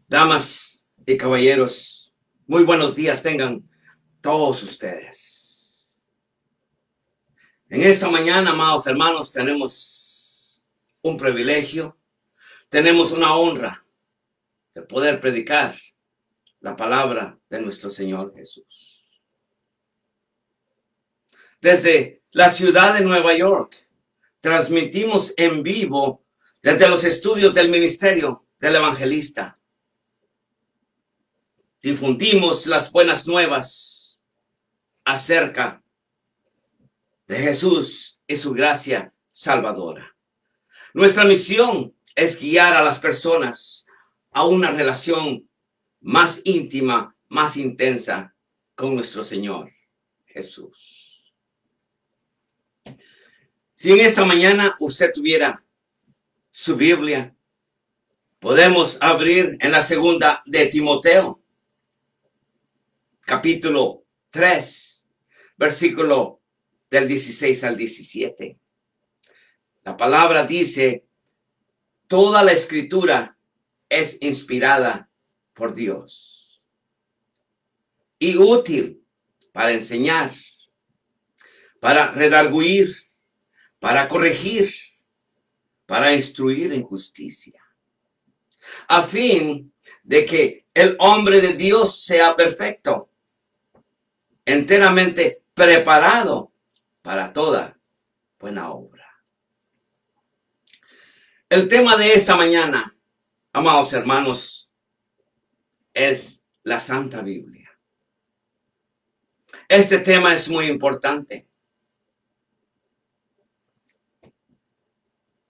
Damas y caballeros, muy buenos días tengan todos ustedes. En esta mañana, amados hermanos, tenemos un privilegio, tenemos una honra de poder predicar la palabra de nuestro Señor Jesús. Desde la ciudad de Nueva York, transmitimos en vivo desde los estudios del ministerio del evangelista. Difundimos las buenas nuevas acerca de Jesús y su gracia salvadora. Nuestra misión es guiar a las personas a una relación más íntima, más intensa con nuestro Señor Jesús. Si en esta mañana usted tuviera su Biblia, podemos abrir en la segunda de Timoteo, capítulo 3, versículo del 16 al 17. La palabra dice: toda la escritura es inspirada por Dios y útil para enseñar, para redarguir, para corregir, para instruir en justicia, a fin de que el hombre de Dios sea perfecto, enteramente preparado para toda buena obra. El tema de esta mañana, amados hermanos, es la Santa Biblia. Este tema es muy importante.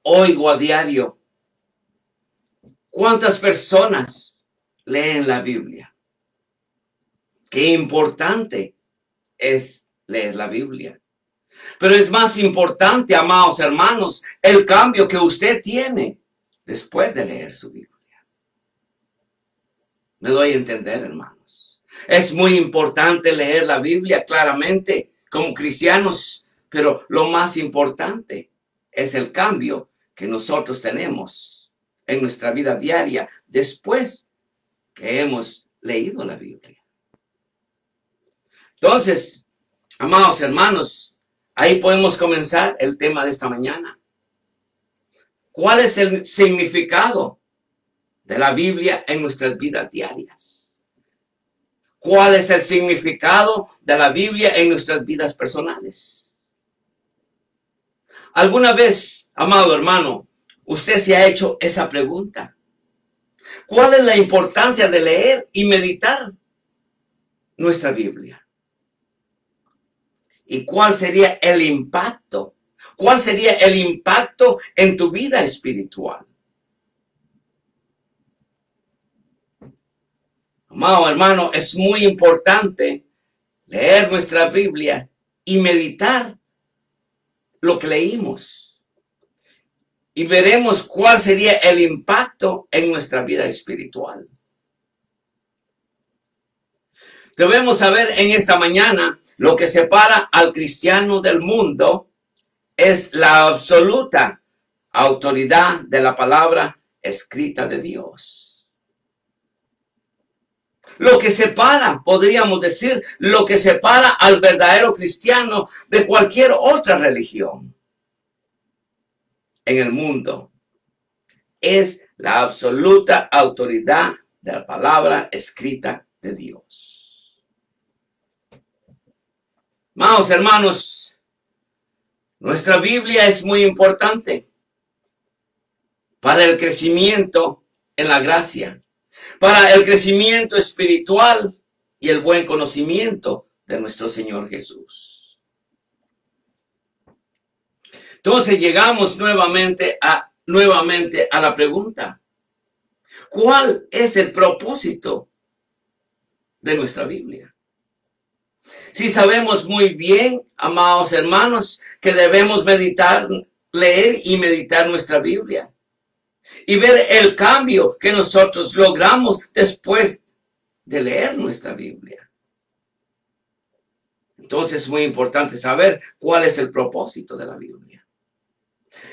Oigo a diario cuántas personas leen la Biblia. Qué importante es leer la Biblia. Pero es más importante, amados hermanos, el cambio que usted tiene después de leer su Biblia. Me doy a entender, hermanos. Es muy importante leer la Biblia claramente como cristianos, pero lo más importante es el cambio que nosotros tenemos en nuestra vida diaria después que hemos leído la Biblia. Entonces, amados hermanos, ahí podemos comenzar el tema de esta mañana. ¿Cuál es el significado de la Biblia en nuestras vidas diarias? ¿Cuál es el significado de la Biblia en nuestras vidas personales? ¿Alguna vez, amado hermano, usted se ha hecho esa pregunta? ¿Cuál es la importancia de leer y meditar nuestra Biblia? ¿Y cuál sería el impacto? ¿Cuál sería el impacto en tu vida espiritual? Amado hermano, es muy importante leer nuestra Biblia y meditar lo que leímos. Y veremos cuál sería el impacto en nuestra vida espiritual. Debemos saber en esta mañana lo que separa al cristiano del mundo es la absoluta autoridad de la palabra escrita de Dios. Lo que separa, podríamos decir, lo que separa al verdadero cristiano de cualquier otra religión en el mundo es la absoluta autoridad de la palabra escrita de Dios. Amados hermanos, nuestra Biblia es muy importante para el crecimiento en la gracia, para el crecimiento espiritual y el buen conocimiento de nuestro Señor Jesús. Entonces llegamos nuevamente a la pregunta: ¿cuál es el propósito de nuestra Biblia? Si sabemos muy bien, amados hermanos, que debemos meditar, leer y meditar nuestra Biblia y ver el cambio que nosotros logramos después de leer nuestra Biblia. Entonces es muy importante saber cuál es el propósito de la Biblia.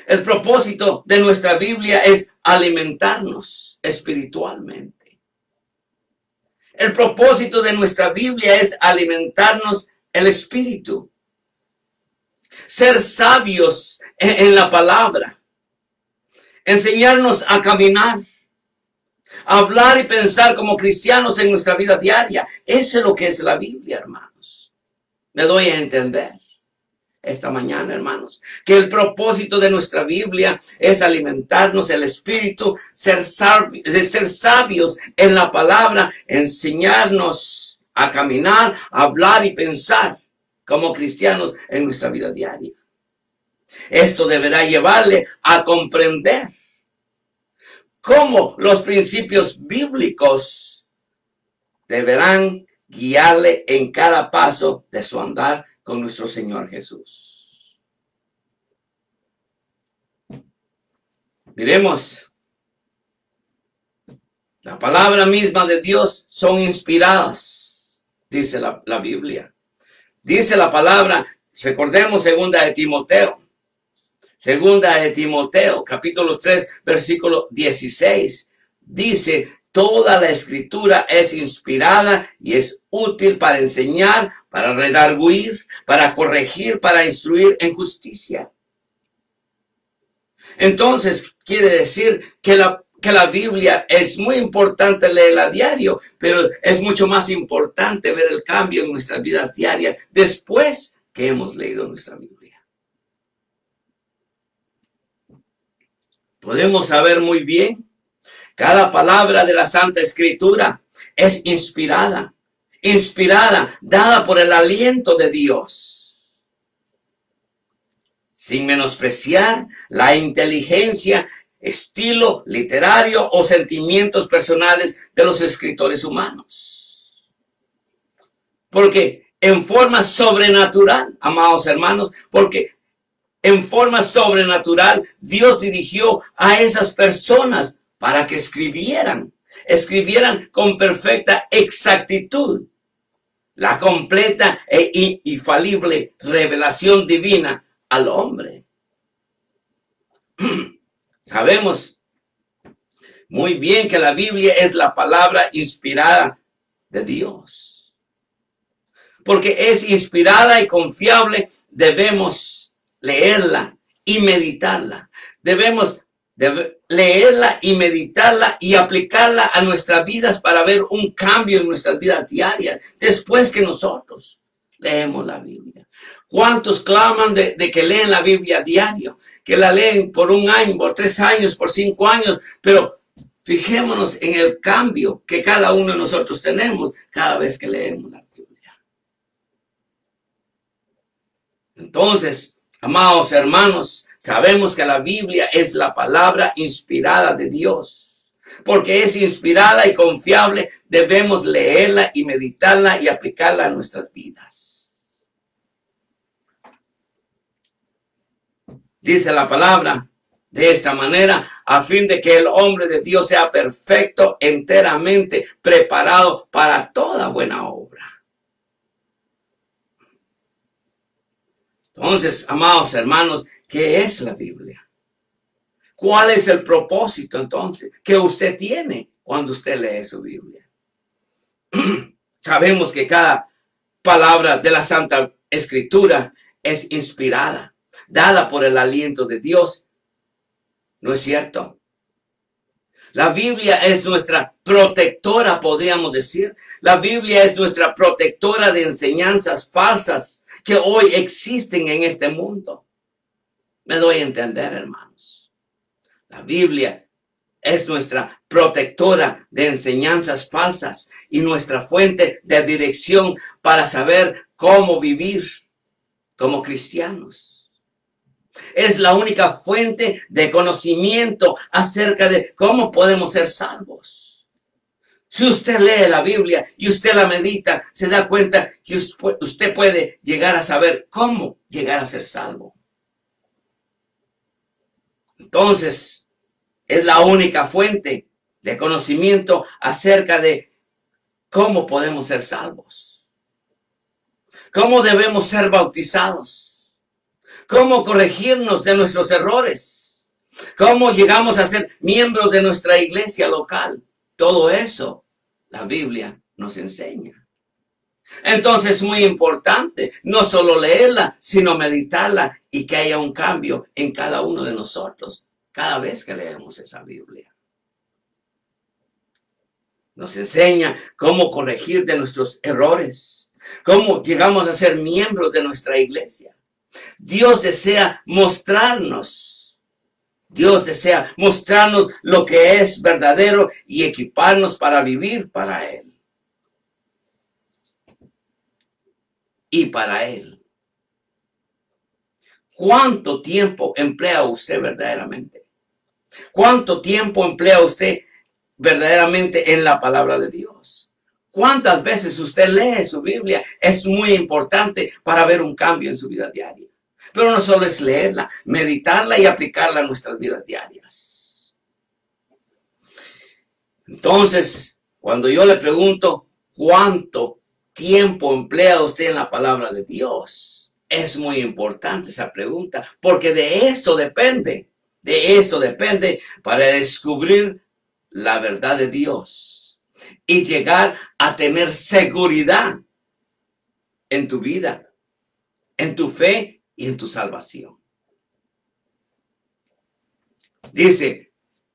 El propósito de nuestra Biblia es alimentarnos espiritualmente. El propósito de nuestra Biblia es alimentarnos el espíritu. Ser sabios en la palabra. Enseñarnos a caminar. Hablar y pensar como cristianos en nuestra vida diaria. Eso es lo que es la Biblia, hermanos. Me doy a entender esta mañana, hermanos, que el propósito de nuestra Biblia es alimentarnos el espíritu, ser sabios en la palabra, enseñarnos a caminar, hablar y pensar como cristianos en nuestra vida diaria. Esto deberá llevarle a comprender cómo los principios bíblicos deberán guiarle en cada paso de su andar con nuestro Señor Jesús. Miremos, la palabra misma de Dios son inspiradas, dice la Biblia. Dice la palabra, recordemos segunda de Timoteo, capítulo 3, versículo 16. Dice, toda la escritura es inspirada y es útil para enseñar, para redarguir, para corregir, para instruir en justicia. Entonces, quiere decir que la Biblia es muy importante leerla a diario, pero es mucho más importante ver el cambio en nuestras vidas diarias después que hemos leído nuestra Biblia. Podemos saber muy bien, cada palabra de la Santa Escritura es inspirada, dada por el aliento de Dios, sin menospreciar la inteligencia, estilo literario o sentimientos personales de los escritores humanos. Porque en forma sobrenatural, amados hermanos, porque en forma sobrenatural Dios dirigió a esas personas para que escribieran con perfecta exactitud la completa e infalible revelación divina al hombre. Sabemos muy bien que la Biblia es la palabra inspirada de Dios. Porque es inspirada y confiable, debemos leerla y meditarla. Debemos leerla y meditarla y aplicarla a nuestras vidas para ver un cambio en nuestras vidas diarias después que nosotros leemos la Biblia. ¿Cuántos claman de que leen la Biblia diario? Que la leen por 1 año, por 3 años, por 5 años, pero fijémonos en el cambio que cada uno de nosotros tenemos cada vez que leemos la Biblia. Entonces, amados hermanos, sabemos que la Biblia es la palabra inspirada de Dios. Porque es inspirada y confiable, debemos leerla y meditarla y aplicarla a nuestras vidas. Dice la palabra de esta manera, a fin de que el hombre de Dios sea perfecto, enteramente preparado para toda buena obra. Entonces, amados hermanos, ¿qué es la Biblia? ¿Cuál es el propósito entonces que usted tiene cuando usted lee su Biblia? Sabemos que cada palabra de la Santa Escritura es inspirada, dada por el aliento de Dios. ¿No es cierto? La Biblia es nuestra protectora, podríamos decir. La Biblia es nuestra protectora de enseñanzas falsas que hoy existen en este mundo. Me doy a entender, hermanos. La Biblia es nuestra protectora de enseñanzas falsas y nuestra fuente de dirección para saber cómo vivir como cristianos. Es la única fuente de conocimiento acerca de cómo podemos ser salvos. Si usted lee la Biblia y usted la medita, se da cuenta que usted puede llegar a saber cómo llegar a ser salvo. Entonces, es la única fuente de conocimiento acerca de cómo podemos ser salvos. Cómo debemos ser bautizados. Cómo corregirnos de nuestros errores. Cómo llegamos a ser miembros de nuestra iglesia local. Todo eso la Biblia nos enseña. Entonces es muy importante no solo leerla, sino meditarla y que haya un cambio en cada uno de nosotros cada vez que leemos esa Biblia. Nos enseña cómo corregir de nuestros errores, cómo llegamos a ser miembros de nuestra iglesia. Dios desea mostrarnos lo que es verdadero y equiparnos para vivir para Él. Y para Él. ¿Cuánto tiempo emplea usted verdaderamente? ¿Cuánto tiempo emplea usted verdaderamente en la palabra de Dios? ¿Cuántas veces usted lee su Biblia? Es muy importante para ver un cambio en su vida diaria. Pero no solo es leerla, meditarla y aplicarla a nuestras vidas diarias. Entonces, cuando yo le pregunto cuánto tiempo emplea usted en la palabra de Dios, es muy importante esa pregunta, porque de esto depende para descubrir la verdad de Dios y llegar a tener seguridad en tu vida, en tu fe y en tu salvación. Dice,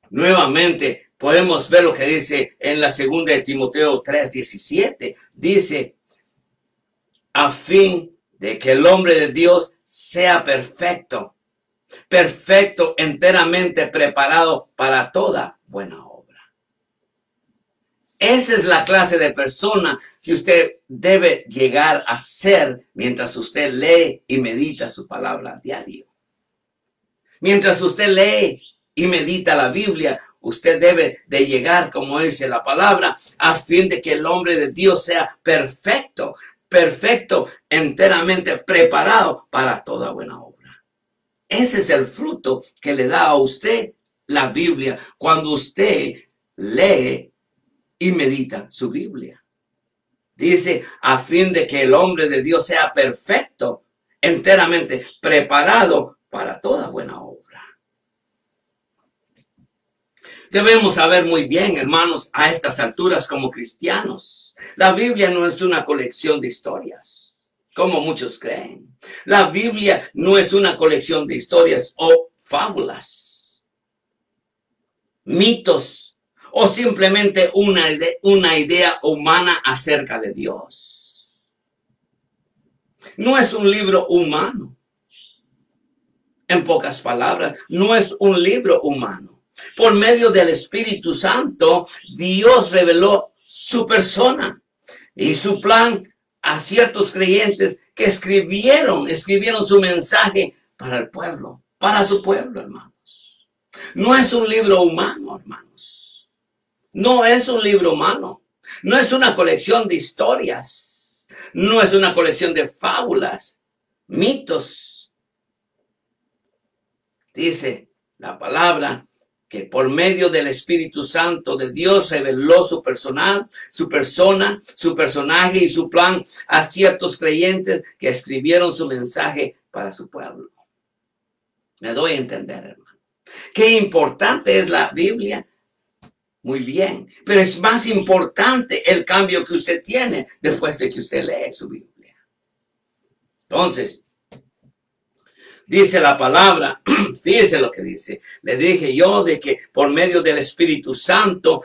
nuevamente, podemos ver lo que dice en la segunda de Timoteo 3:17. Dice, a fin de que el hombre de Dios sea perfecto, enteramente preparado para toda buena obra. Esa es la clase de persona que usted debe llegar a ser mientras usted lee y medita su palabra a diario. Mientras usted lee y medita la Biblia, usted debe de llegar, como dice la palabra, a fin de que el hombre de Dios sea perfecto, enteramente preparado para toda buena obra. Ese es el fruto que le da a usted la Biblia cuando usted lee y medita su Biblia. Dice, a fin de que el hombre de Dios sea perfecto, enteramente preparado para toda buena obra. Debemos saber muy bien, hermanos, a estas alturas como cristianos, la Biblia no es una colección de historias, como muchos creen. La Biblia no es una colección de historias o fábulas, mitos o simplemente una idea humana acerca de Dios. No es un libro humano. En pocas palabras, no es un libro humano. Por medio del Espíritu Santo, Dios reveló su persona y su plan a ciertos creyentes que escribieron su mensaje para el pueblo, para su pueblo, hermanos. No es un libro humano, hermanos. No es un libro humano. No es una colección de historias. No es una colección de fábulas, mitos. Dice la palabra que por medio del Espíritu Santo de Dios reveló su persona, su personaje y su plan a ciertos creyentes que escribieron su mensaje para su pueblo. Me doy a entender, hermano. Qué importante es la Biblia. Muy bien, pero es más importante el cambio que usted tiene después de que usted lee su Biblia. Entonces, dice la palabra, fíjese lo que dice. Le dije yo de que por medio del Espíritu Santo,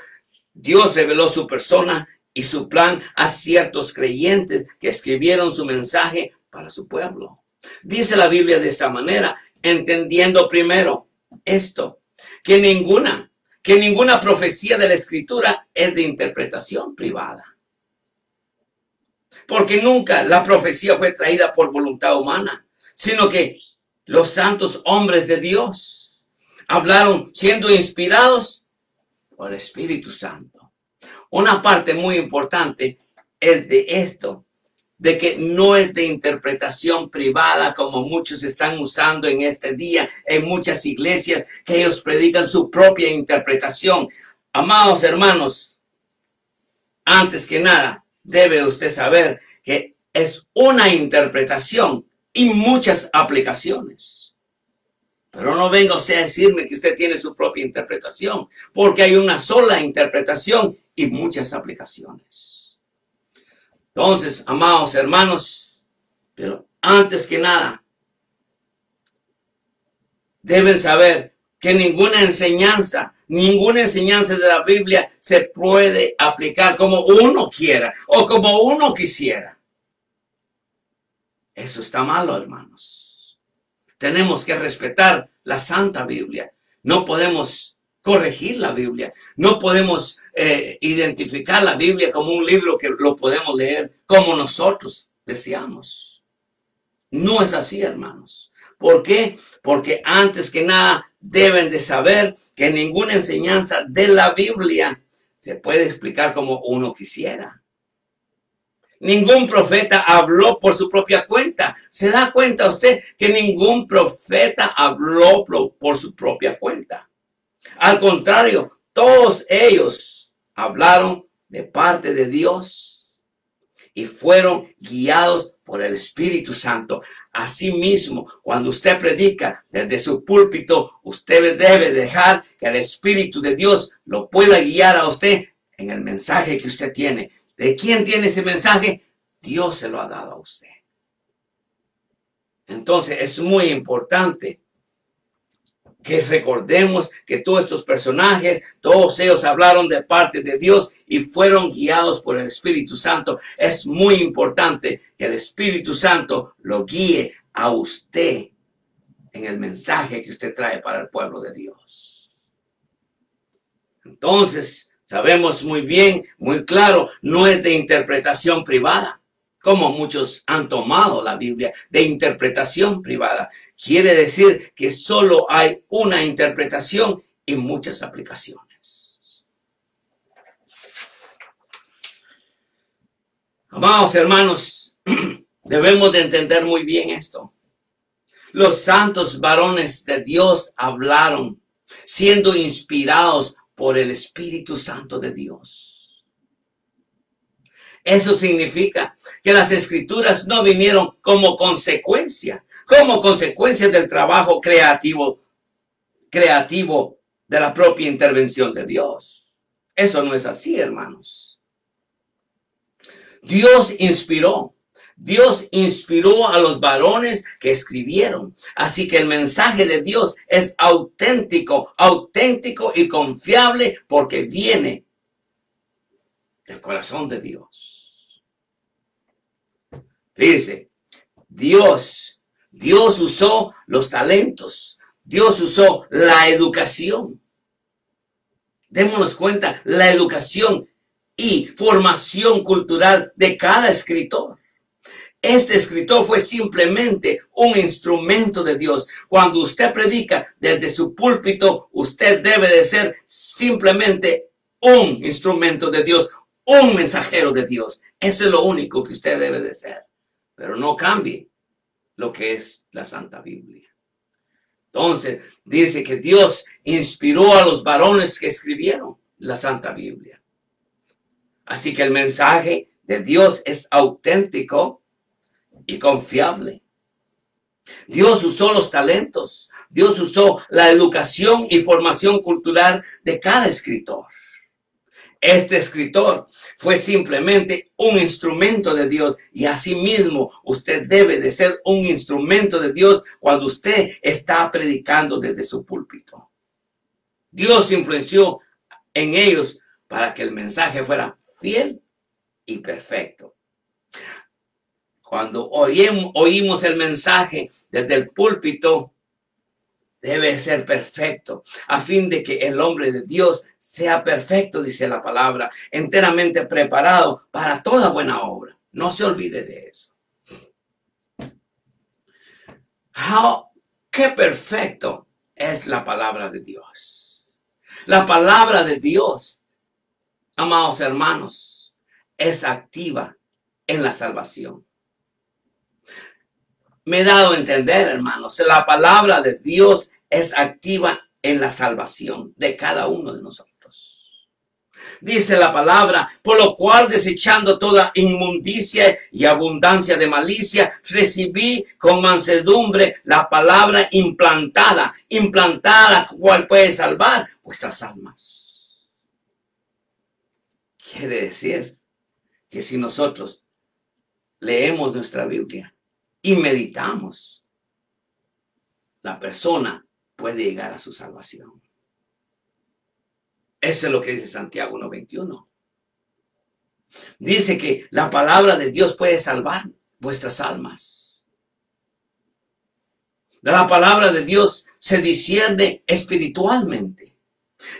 Dios reveló su persona y su plan a ciertos creyentes que escribieron su mensaje para su pueblo. Dice la Biblia de esta manera, entendiendo primero esto, que ninguna profecía de la Escritura es de interpretación privada. Porque nunca la profecía fue traída por voluntad humana, sino que los santos hombres de Dios hablaron siendo inspirados por el Espíritu Santo. Una parte muy importante es de esto, de que no es de interpretación privada como muchos están usando en este día en muchas iglesias, que ellos predican su propia interpretación. Amados hermanos, antes que nada, debe usted saber que es una interpretación y muchas aplicaciones. Pero no venga usted a decirme que usted tiene su propia interpretación, porque hay una sola interpretación y muchas aplicaciones. Entonces, amados hermanos, pero antes que nada, deben saber que ninguna enseñanza de la Biblia se puede aplicar como uno quiera o como uno quisiera. Eso está malo, hermanos. Tenemos que respetar la Santa Biblia. No podemos corregir la Biblia. No podemos identificar la Biblia como un libro que lo podemos leer como nosotros deseamos. No es así, hermanos. ¿Por qué? Porque antes que nada deben de saber que ninguna enseñanza de la Biblia se puede explicar como uno quisiera. Ningún profeta habló por su propia cuenta. ¿Se da cuenta usted que ningún profeta habló por su propia cuenta? Al contrario, todos ellos hablaron de parte de Dios y fueron guiados por el Espíritu Santo. Asimismo, cuando usted predica desde su púlpito, usted debe dejar que el Espíritu de Dios lo pueda guiar a usted en el mensaje que usted tiene. ¿De quién tiene ese mensaje? Dios se lo ha dado a usted. Entonces es muy importante que recordemos que todos estos personajes, todos ellos hablaron de parte de Dios y fueron guiados por el Espíritu Santo. Es muy importante que el Espíritu Santo lo guíe a usted en el mensaje que usted trae para el pueblo de Dios. Entonces, sabemos muy bien, muy claro, no es de interpretación privada, como muchos han tomado la Biblia, de interpretación privada. Quiere decir que solo hay una interpretación y muchas aplicaciones. Amados hermanos, debemos de entender muy bien esto. Los santos varones de Dios hablaron, siendo inspirados por el Espíritu Santo de Dios. Eso significa que las escrituras no vinieron como consecuencia del trabajo creativo de la propia intervención de Dios. Eso no es así, hermanos. Dios inspiró a los varones que escribieron. Así que el mensaje de Dios es auténtico y confiable porque viene del corazón de Dios. Fíjense, Dios usó los talentos, Dios usó la educación. Démonos cuenta, la educación y formación cultural de cada escritor. Este escritor fue simplemente un instrumento de Dios. Cuando usted predica desde su púlpito, usted debe de ser simplemente un instrumento de Dios, un mensajero de Dios. Eso es lo único que usted debe de ser. Pero no cambie lo que es la Santa Biblia. Entonces, dice que Dios inspiró a los varones que escribieron la Santa Biblia. Así que el mensaje de Dios es auténtico y confiable. Dios usó los talentos. Dios usó la educación y formación cultural de cada escritor. Este escritor fue simplemente un instrumento de Dios y asimismo usted debe de ser un instrumento de Dios cuando usted está predicando desde su púlpito. Dios influenció en ellos para que el mensaje fuera fiel y perfecto. Cuando oímos el mensaje desde el púlpito, debe ser perfecto, a fin de que el hombre de Dios sea perfecto, dice la palabra, enteramente preparado para toda buena obra. No se olvide de eso. Qué perfecto es la palabra de Dios. La palabra de Dios, amados hermanos, es activa en la salvación. Me he dado a entender, hermanos, la palabra de Dios es activa en la salvación de cada uno de nosotros. Dice la palabra, por lo cual desechando toda inmundicia y abundancia de malicia, recibí con mansedumbre la palabra implantada, cual puede salvar vuestras almas. Quiere decir que si nosotros leemos nuestra Biblia y meditamos, la persona puede llegar a su salvación. Eso es lo que dice Santiago 1:21. Dice que la palabra de Dios puede salvar vuestras almas. La palabra de Dios se discierne espiritualmente.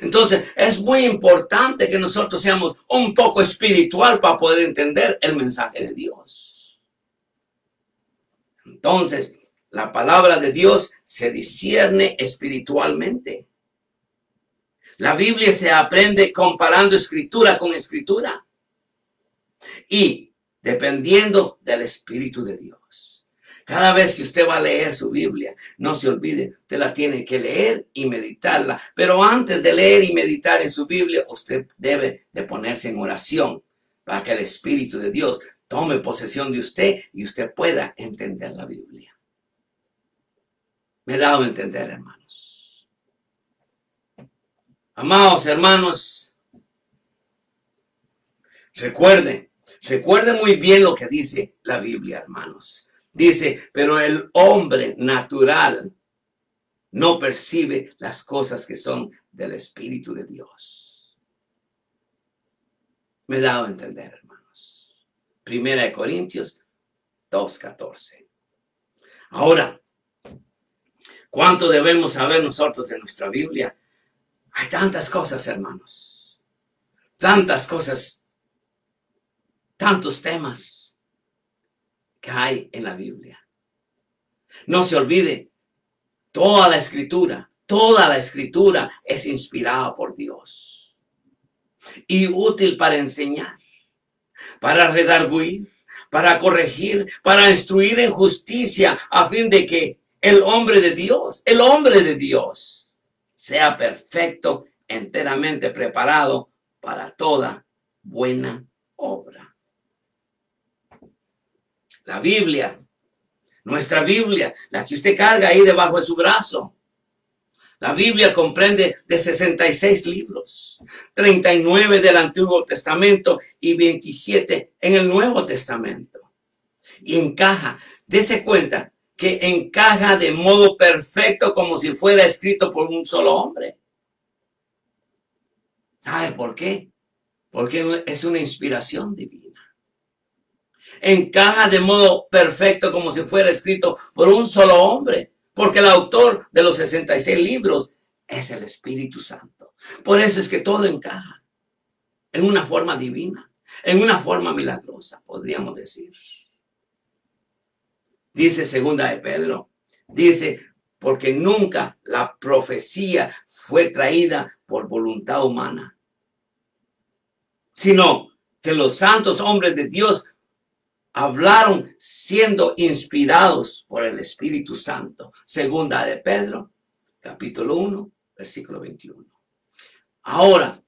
Entonces, es muy importante que nosotros seamos un poco espiritual para poder entender el mensaje de Dios. Entonces, la palabra de Dios se discierne espiritualmente. La Biblia se aprende comparando escritura con escritura y dependiendo del Espíritu de Dios. Cada vez que usted va a leer su Biblia, no se olvide, usted la tiene que leer y meditarla. Pero antes de leer y meditar en su Biblia, usted debe de ponerse en oración para que el Espíritu de Dios tome posesión de usted y usted pueda entender la Biblia. Me he dado a entender, hermanos. Amados hermanos, recuerden muy bien lo que dice la Biblia, hermanos. Dice, pero el hombre natural no percibe las cosas que son del Espíritu de Dios. Me he dado a entender, hermanos. 1 Corintios 2:14. Ahora, ¿cuánto debemos saber nosotros de nuestra Biblia? Hay tantas cosas, hermanos. Tantas cosas. Tantos temas que hay en la Biblia. No se olvide, toda la escritura es inspirada por Dios y útil para enseñar, para redarguir, para corregir, para instruir en justicia, a fin de que el hombre de Dios sea perfecto, enteramente preparado para toda buena obra. La Biblia, nuestra Biblia, la que usted carga ahí debajo de su brazo. La Biblia comprende de 66 libros, 39 del Antiguo Testamento y 27 en el Nuevo Testamento. Y encaja, dése cuenta que encaja de modo perfecto como si fuera escrito por un solo hombre. ¿Sabe por qué? Porque es una inspiración divina. Encaja de modo perfecto como si fuera escrito por un solo hombre, porque el autor de los 66 libros es el Espíritu Santo. Por eso es que todo encaja en una forma divina, en una forma milagrosa, podríamos decir. Dice segunda de Pedro, dice, porque nunca la profecía fue traída por voluntad humana, sino que los santos hombres de Dios hablaron siendo inspirados por el Espíritu Santo. Segunda de Pedro, capítulo 1, versículo 21. Ahora,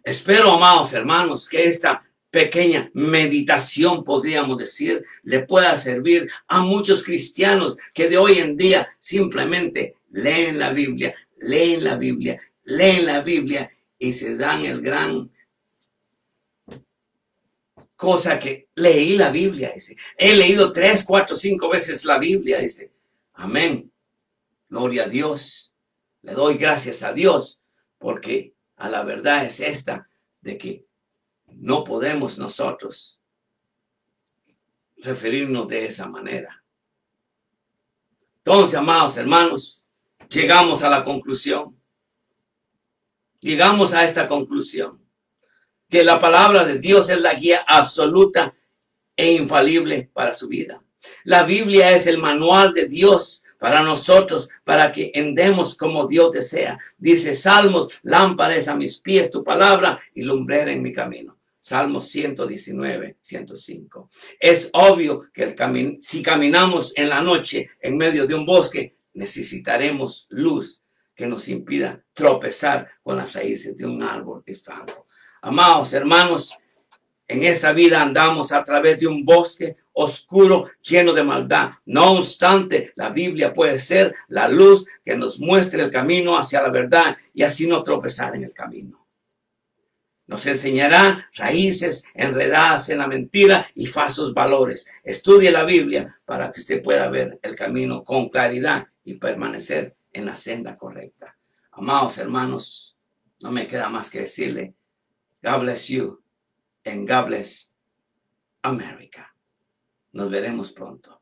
espero, amados hermanos, que esta pequeña meditación, podríamos decir, le pueda servir a muchos cristianos que de hoy en día simplemente leen la Biblia y se dan el gran cosa que leí la Biblia, dice. He leído 3, 4, 5 veces la Biblia, dice. Amén. Gloria a Dios. Le doy gracias a Dios, porque a la verdad es esta, de que no podemos nosotros referirnos de esa manera. Entonces, amados hermanos, llegamos a la conclusión. Llegamos a esta conclusión, que la palabra de Dios es la guía absoluta e infalible para su vida. La Biblia es el manual de Dios para nosotros, para que andemos como Dios desea. Dice Salmos, lámpara es a mis pies tu palabra y lumbrera en mi camino. Salmos 119, 105. Es obvio que si caminamos en la noche en medio de un bosque, necesitaremos luz que nos impida tropezar con las raíces de un árbol de fango. Amados hermanos, en esta vida andamos a través de un bosque oscuro lleno de maldad. No obstante, la Biblia puede ser la luz que nos muestre el camino hacia la verdad y así no tropezar en el camino. Nos enseñará raíces enredadas en la mentira y falsos valores. Estudie la Biblia para que usted pueda ver el camino con claridad y permanecer en la senda correcta. Amados hermanos, no me queda más que decirle, God bless you and God bless America. Nos veremos pronto.